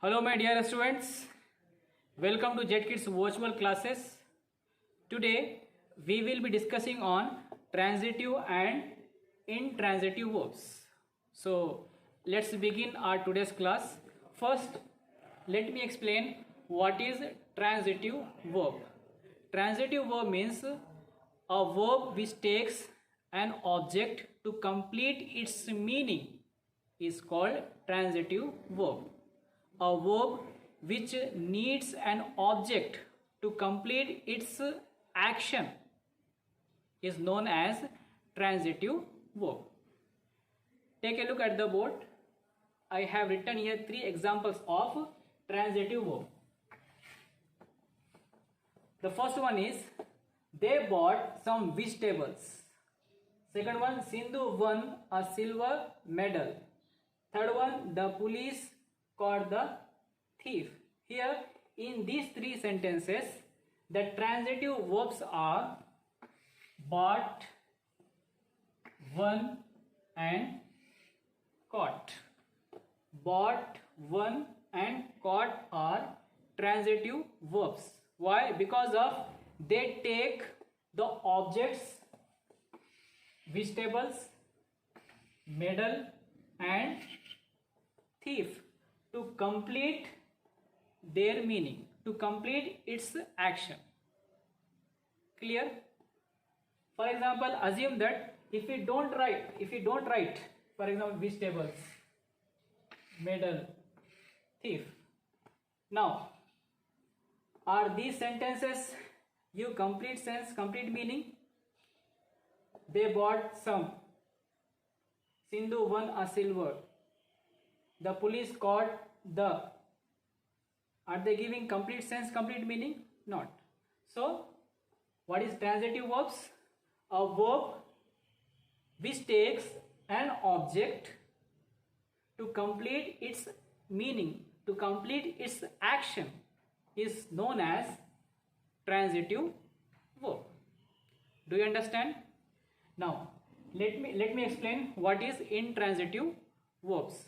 Hello my dear students, welcome to JetKids virtual classes. Today we will be discussing on transitive and intransitive verbs. So let's begin our today's class. First, let me explain what is transitive verb. Transitive verb means a verb which takes an object to complete its meaning is called transitive verb. A verb which needs an object to complete its action is known as transitive verb. Take a look at the board. I have written here 3 examples of transitive verb. The first one is they bought some vegetables. Second one, Sindhu won a silver medal. Third one, the police caught the thief. Here in these 3 sentences, the transitive verbs are bought, won and caught. Bought, won and caught are transitive verbs. Why? Because of they take the objects vegetables, medal and thief to complete their meaning, to complete its action. Clear? For example, assume that if you don't write, for example, vegetables, medal, thief. Now, are these sentences you complete sense, complete meaning? They bought some. Sindhu won a silver. The police caught the. Are they giving complete sense, complete meaning? Not. So, what is transitive verbs? A verb which takes an object to complete its meaning, to complete its action is known as transitive verb. Do you understand? Now, let me explain what is intransitive verbs.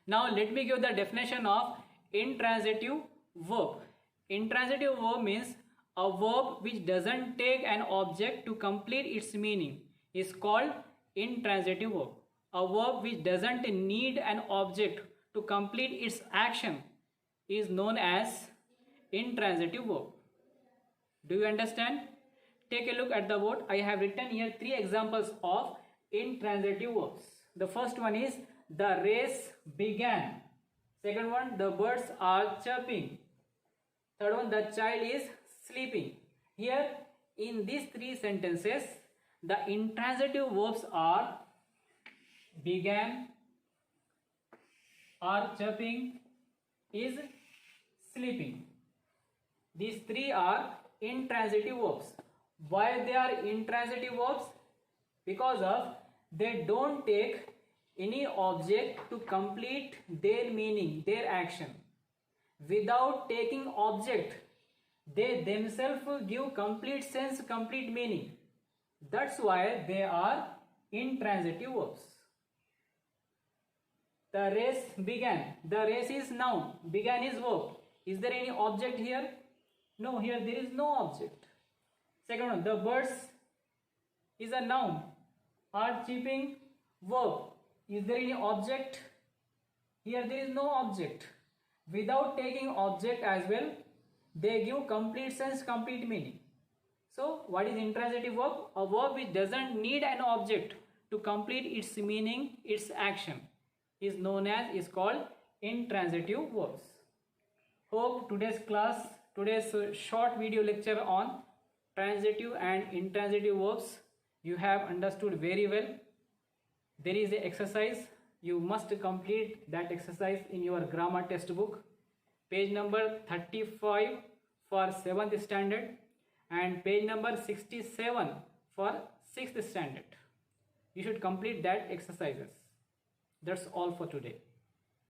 Now let me give the definition of intransitive verb. Intransitive verb means a verb which doesn't take an object to complete its meaning is called intransitive verb. A verb which doesn't need an object to complete its action is known as intransitive verb. Do you understand? Take a look at the board. I have written here 3 examples of intransitive verbs. The first one is the race began. Second one, the birds are chirping. Third one, the child is sleeping. Here in these 3 sentences, the intransitive verbs are began, are chirping, is sleeping. These 3 are intransitive verbs. Why they are intransitive verbs? because of they don't take any object to complete their meaning, their action. Without taking object, they themselves give complete sense, complete meaning. That's why they are intransitive verbs. The race began. The race is noun. Began is verb. Is there any object here? No, here there is no object. Second one, the birds is a noun. Are chirping, verb. Is there any object? Here there is no object. Without taking object as well, they give complete sense, complete meaning. So what is intransitive verb? A verb which doesn't need an object to complete its meaning, its action, is known as, is called intransitive verbs. Hope today's short video lecture on transitive and intransitive verbs you have understood very well. There is an exercise. You must complete that exercise in your grammar textbook. Page number 35 for 7th standard and page number 67 for 6th standard. You should complete that exercises. That's all for today.